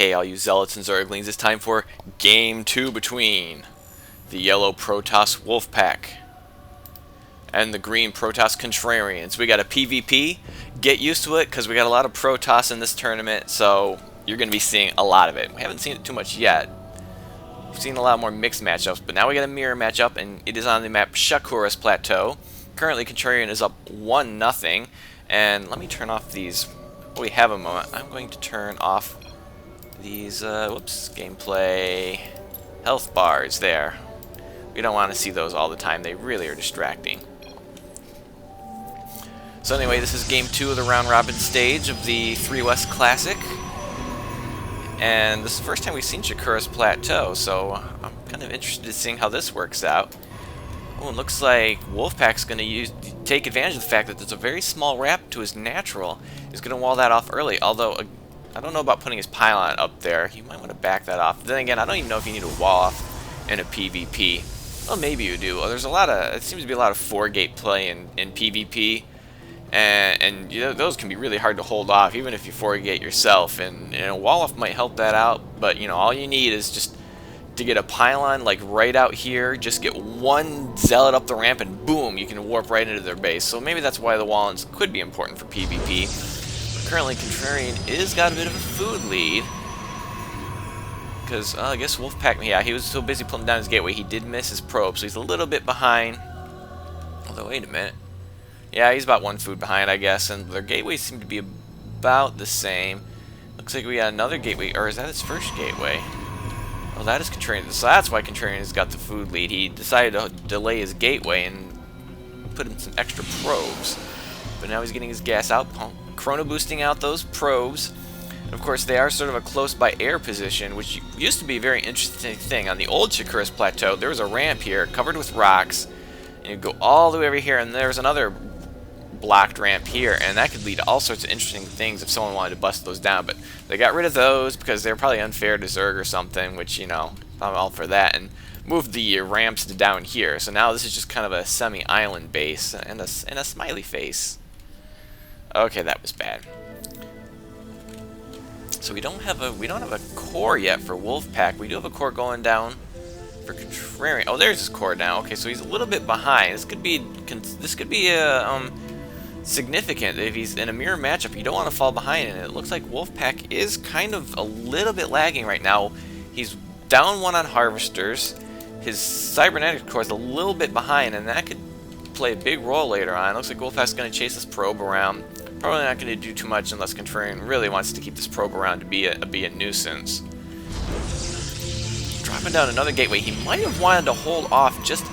Hey, all you Zealots and Zerglings, it's time for Game 2 between the yellow Protoss Wolfpack and the green Protoss Contrarians. We got a PvP. Get used to it, because we got a lot of Protoss in this tournament, so you're going to be seeing a lot of it. We haven't seen it too much yet. We've seen a lot more mixed matchups, but now we got a mirror matchup, and it is on the map Shakura's Plateau. Currently, Contrarian is up 1-0, and let me turn off these. While we have a moment, I'm going to turn off these, gameplay health bars there. We don't want to see those all the time. They really are distracting. So anyway, this is game 2 of the round robin stage of the 3 West Classic. And this is the first time we've seen Shakura's Plateau, so I'm kind of interested in seeing how this works out. Oh, it looks like Wolfpack's going to take advantage of the fact that there's a very small ramp to his natural. He's going to wall that off early, although I don't know about putting his pylon up there. You might want to back that off. Then again, I don't even know if you need a wall off in a PvP. Well, maybe you do. There's a lot of, it seems to be a lot of 4-gate play in PvP. And you know, those can be really hard to hold off, even if you 4-gate yourself. And a wall off might help that out. But, you know, all you need is just to get a pylon, like right out here. Just get one zealot up the ramp, and boom, you can warp right into their base. So maybe that's why the wallins could be important for PvP. Currently, Contrarian is got a bit of a food lead. Because, I guess Wolfpack, yeah, he was so busy pulling down his gateway, he did miss his probe, so he's a little bit behind. Although, wait a minute. Yeah, he's about 1 food behind, I guess, and their gateways seem to be about the same. Looks like we got another gateway, or is that his first gateway? Oh, that is Contrarian. So that's why Contrarian's got the food lead. He decided to delay his gateway and put in some extra probes. But now he's getting his gas out pump. Chrono boosting out those probes. And of course, they are sort of a close by air position, which used to be a very interesting thing. On the old Shakura's Plateau, there was a ramp here covered with rocks, and you go all the way over here, and there's another blocked ramp here, and that could lead to all sorts of interesting things if someone wanted to bust those down. But they got rid of those because they're probably unfair to Zerg or something, which, you know, I'm all for that, and moved the ramps to down here. So now this is just kind of a semi-island base and a smiley face. Okay, that was bad. So we don't have a core yet for Wolfpack. We do have a core going down for Contrarian. Oh, there's his core now. Okay, so he's a little bit behind. This could be significant if he's in a mirror matchup. You don't want to fall behind, and it looks like Wolfpack is kind of a little bit lagging right now. He's down 1 on harvesters. His cybernetics core is a little bit behind, and that could play a big role later on. Looks like Wolfpack's going to chase this probe around. Probably not going to do too much unless Contrarian really wants to keep this probe around to be a nuisance. Dropping down another gateway. He might have wanted to hold off just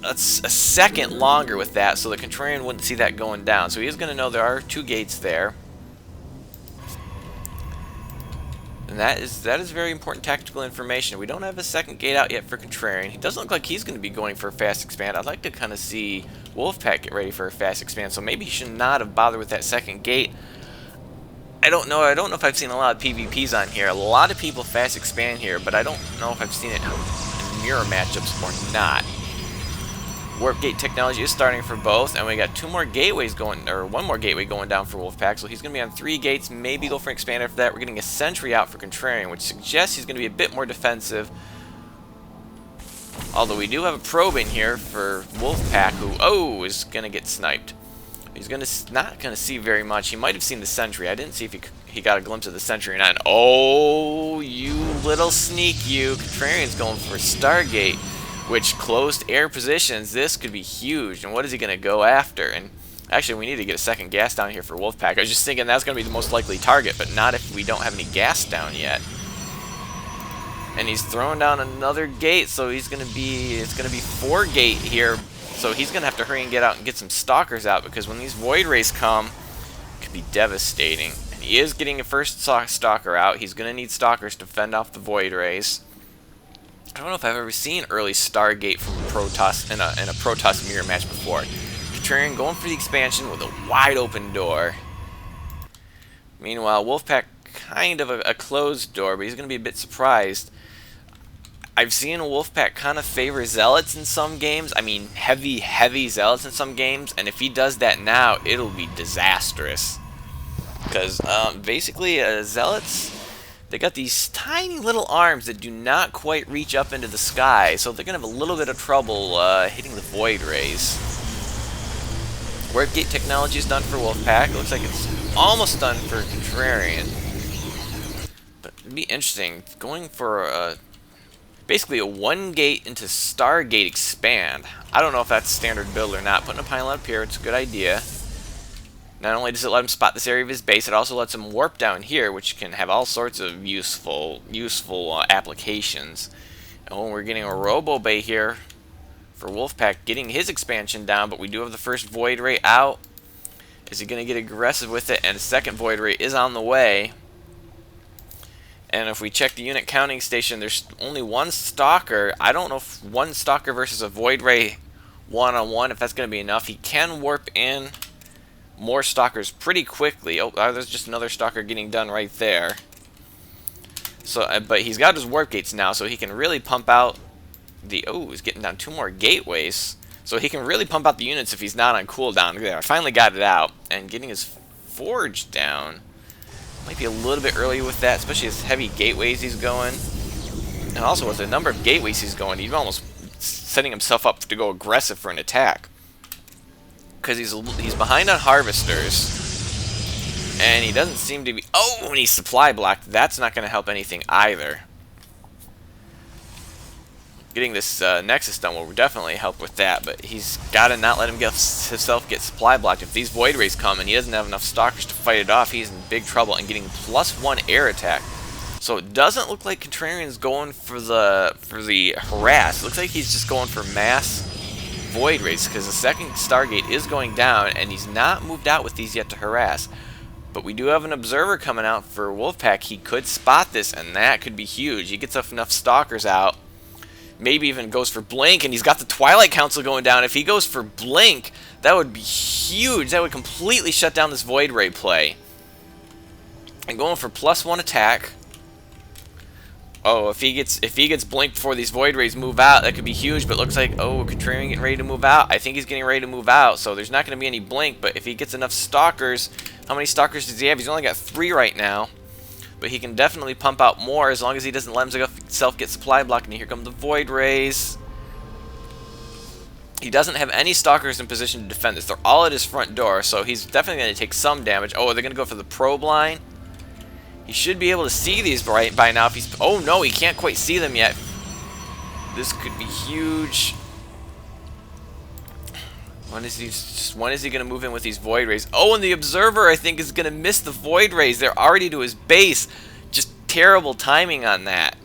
a second longer with that, so the Contrarian wouldn't see that going down. So he is going to know there are 2 gates there. And that is very important tactical information. We don't have a second gate out yet for Contrarian. He doesn't look like he's going to be going for a fast expand. I'd like to kind of see Wolfpack get ready for a fast expand, so maybe he should not have bothered with that second gate. I don't know if I've seen a lot of PvPs on here. A lot of people fast expand here, but I don't know if I've seen it in mirror matchups or not. Warp gate technology is starting for both, and we got 2 more gateways going, or 1 more gateway going down for Wolfpack, so he's going to be on 3 gates, maybe go for an expand after that. We're getting a sentry out for Contrarian, which suggests he's going to be a bit more defensive. Although we do have a probe in here for Wolfpack, who, is going to get sniped. He's not going to see very much. He might have seen the sentry. I didn't see if he got a glimpse of the sentry or not. And, oh, you little sneak, you. Contrarian's going for Stargate, which closed air positions. This could be huge. And what is he going to go after? And actually, we need to get a second gas down here for Wolfpack. I was just thinking that's going to be the most likely target, but not if we don't have any gas down yet. And he's throwing down another gate, so it's going to be 4-gate here. So he's going to have to hurry and get out and get some stalkers out, because when these void rays come, it could be devastating. And he is getting a first stalker out. He's going to need stalkers to fend off the void rays. I don't know if I've ever seen early Stargate from Protoss in a Protoss mirror match before. Contrarian going for the expansion with a wide open door. Meanwhile, Wolfpack kind of a closed door, but he's going to be a bit surprised. I've seen Wolfpack kind of favor Zealots in some games. I mean, heavy Zealots in some games, and if he does that now, it'll be disastrous. Because basically, zealots, they got these tiny little arms that do not quite reach up into the sky, so they're gonna have a little bit of trouble hitting the void rays. Warp gate technology is done for wolfpack. It looks like it's almost done for Contrarian. But it'd be interesting going for basically a 1-gate into Stargate expand. I don't know if that's standard build or not. Putting a pylon up here, it's a good idea. Not only does it let him spot this area of his base, it also lets him warp down here, which can have all sorts of useful applications. And when we're getting a Robo Bay here for Wolfpack, getting his expansion down, but we do have the first Void Ray out. Is he going to get aggressive with it? And the second Void Ray is on the way. And if we check the unit counting station, there's only one Stalker. I don't know if one Stalker versus a Void Ray one-on-one, if that's going to be enough. He can warp in more Stalkers pretty quickly. Oh, there's just another Stalker getting done right there. So, but he's got his warp gates now, so he can really pump out the... Oh, he's getting down 2 more gateways. So he can really pump out the units if he's not on cooldown. There, I finally got it out. And getting his forge down might be a little bit early with that, especially as heavy gateways he's going. And also with the number of gateways he's going, he's almost setting himself up to go aggressive for an attack. Because he's behind on harvesters. And he doesn't seem to be... Oh, and he's supply blocked. That's not going to help anything either. Getting this Nexus done will definitely help with that, but he's got to not let himself get supply blocked. If these Void Rays come and he doesn't have enough Stalkers to fight it off, he's in big trouble. And getting +1 air attack. So it doesn't look like Contrarian's going for the harass. It looks like he's just going for mass Void Rays, because the second Stargate is going down, and he's not moved out with these yet to harass. But we do have an observer coming out for Wolfpack. He could spot this, and that could be huge. He gets enough Stalkers out. Maybe even goes for Blink, and he's got the Twilight Council going down. If he goes for Blink, that would be huge. That would completely shut down this Void Ray play. And going for +1 attack. Oh, if he gets Blink before these Void Rays move out, that could be huge. But it looks like, oh, Contrarian getting ready to move out. I think he's getting ready to move out, so there's not going to be any Blink. But if he gets enough Stalkers, how many Stalkers does he have? He's only got 3 right now. But he can definitely pump out more as long as he doesn't let himself get supply blocked. And here come the Void Rays. He doesn't have any Stalkers in position to defend this. They're all at his front door, so he's definitely going to take some damage. Oh, they're going to go for the probe line. He should be able to see these by now. If he's... Oh, no, he can't quite see them yet. This could be huge. When is he going to move in with these Void Rays? Oh, and the Observer, I think, is going to miss the Void Rays. They're already to his base. Just terrible timing on that.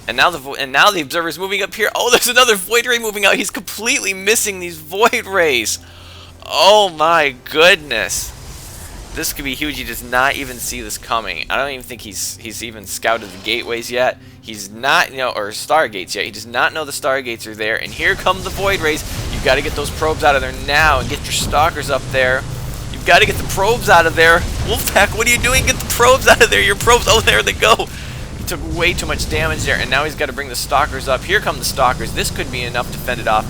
And now the Observer's moving up here. Oh, there's another Void Ray moving out. He's completely missing these Void Rays. Oh, my goodness. This could be huge. He does not even see this coming. I don't even think he's even scouted the gateways yet. He's not, or Stargates yet. He does not know the Stargates are there. And here come the Void Rays. You've got to get those probes out of there now and get your Stalkers up there. You've got to get the probes out of there. Wolfpack, what are you doing? Get the probes out of there. Your probes. Oh, there they go. He took way too much damage there, and now he's got to bring the Stalkers up. Here come the Stalkers. This could be enough to fend it off.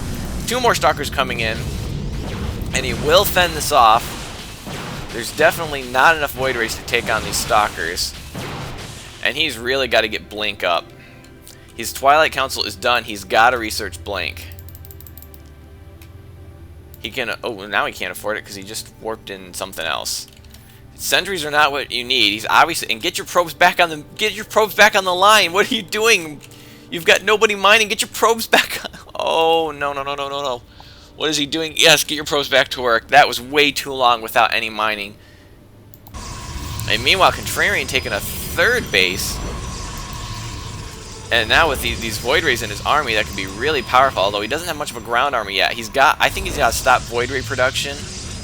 2 more Stalkers coming in, and he will fend this off. There's definitely not enough Void Rays to take on these Stalkers. And he's really got to get Blink up. His Twilight Council is done. He's got to research Blink. He can... Oh, now he can't afford it because he just warped in something else. Sentries are not what you need. He's obviously... And get your probes back on the... Get your probes back on the line. What are you doing? You've got nobody mining. Get your probes back on... Oh, no, no, no, no, no, no. What is he doing? Yes, get your probes back to work. That was way too long without any mining. And meanwhile, Contrarian taking a 3rd base. And now with these Void Rays in his army, that could be really powerful. Although he doesn't have much of a ground army yet. I think he's got to stop Void Ray production.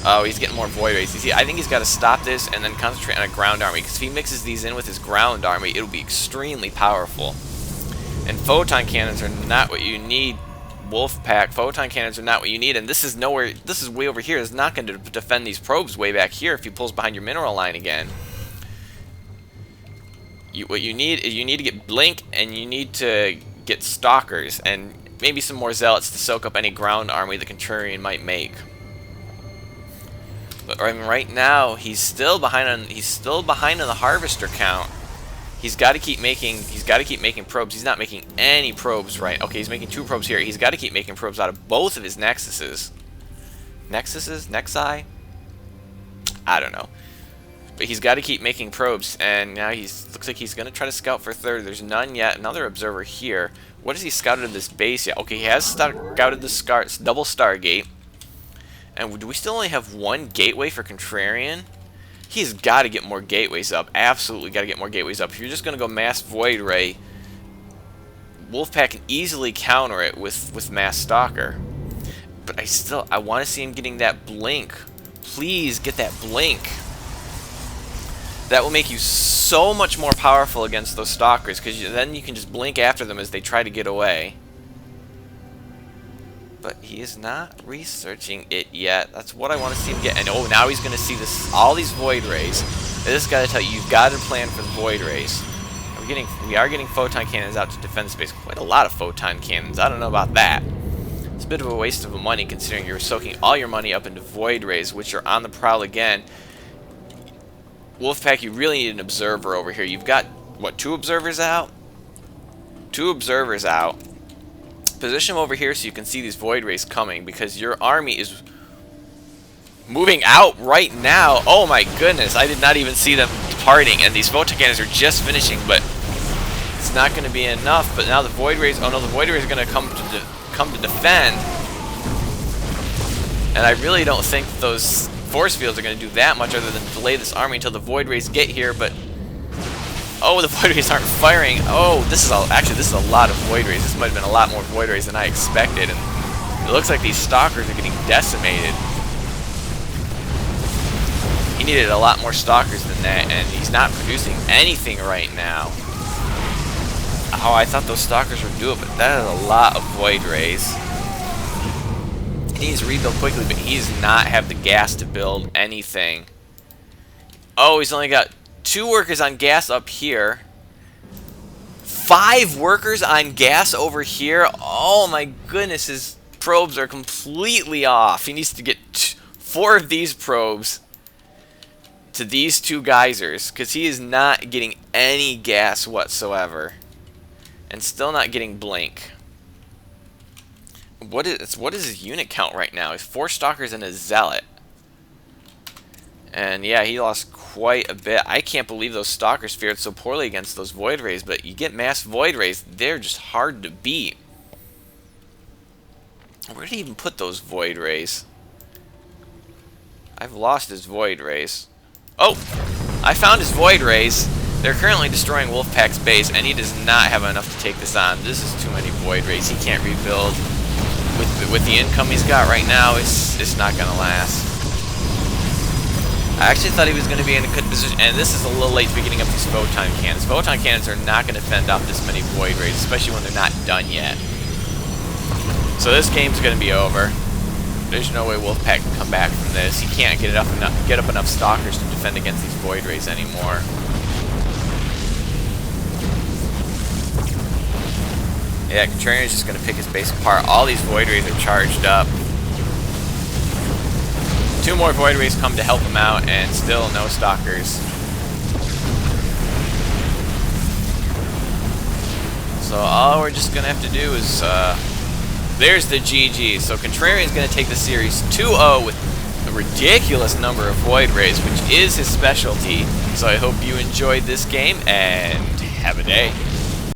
Oh, he's getting more Void Rays. You see, I think he's got to stop this and then concentrate on a ground army. Because if he mixes these in with his ground army, it'll be extremely powerful. And photon cannons are not what you need. Wolfpack, photon cannons are not what you need, and this is nowhere. This is way over here. It's not going to defend these probes way back here if he pulls behind your mineral line again. What you need is to get Blink, and you need to get Stalkers, and maybe some more Zealots to soak up any ground army the Contrarian might make. But I mean, right now he's still behind on the harvester count. He's got to keep making probes. He's not making any probes right. Okay, he's making 2 probes here. He's got to keep making probes out of both of his nexuses. Nexi? I don't know. But he's got to keep making probes, and now looks like he's going to try to scout for 3rd. There's none yet. Another observer here. What has he scouted in this base yet? Okay, he has scouted the double Stargate. And do we still only have 1 gateway for Contrarian? He's got to get more gateways up. Absolutely got to get more gateways up. If you're just going to go Mass Void Ray, Wolfpack can easily counter it with Mass Stalker. But I want to see him getting that blink. Please get that blink. That will make you so much more powerful against those stalkers, because then you can just blink after them as they try to get away. But he is not researching it yet. That's what I want to see him get. And oh, now he's going to see all these void rays. This got to tell you, you've got to plan for the void rays. We are getting photon cannons out to defend space. Quite a lot of photon cannons. I don't know about that. It's a bit of a waste of money, considering you're soaking all your money up into void rays, which are on the prowl again. Wolfpack, you really need an observer over here. You've got, what, 2 observers out? 2 observers out. Position them over here so you can see these void rays coming, because your army is moving out right now. Oh my goodness, I did not even see them departing, and these photon cannons are just finishing, but it's not going to be enough. But now the void rays, oh no, the void rays are going to come to defend. And I really don't think those force fields are going to do that much other than delay this army until the void rays get here. But oh, the void rays aren't firing. Oh, this is a lot of void rays. This might have been a lot more void rays than I expected, and it looks like these stalkers are getting decimated. He needed a lot more stalkers than that, and he's not producing anything right now. Oh, I thought those stalkers would do it, but that is a lot of void rays. He needs to rebuild quickly, but he does not have the gas to build anything. Oh, he's only got 2 workers on gas up here. 5 workers on gas over here. Oh my goodness, his probes are completely off. He needs to get 4 of these probes to these 2 geysers, because he is not getting any gas whatsoever. And still not getting blink. What is his unit count right now? He's 4 stalkers and a zealot. And yeah, he lost quite a bit. I can't believe those stalkers fared so poorly against those void rays, but you get mass void rays, they're just hard to beat. Where did he even put those void rays? I've lost his void rays. Oh! I found his void rays. They're currently destroying Wolfpack's base, and he does not have enough to take this on. This is too many void rays. He can't rebuild. With the income he's got right now, it's not going to last. I actually thought he was going to be in a good position, and this is a little late to be getting up these photon cannons. Photon cannons are not going to fend off this many void rays, especially when they're not done yet. So this game's going to be over. There's no way Wolfpack can come back from this. He can't get up enough stalkers to defend against these void rays anymore. Yeah, Contrarian is just going to pick his base apart. All these void rays are charged up. 2 more void rays come to help him out, and still no stalkers. So all we're just going to have to do is... there's the GG. So Contrarian is going to take the series 2-0 with a ridiculous number of void rays, which is his specialty. So I hope you enjoyed this game, and have a day.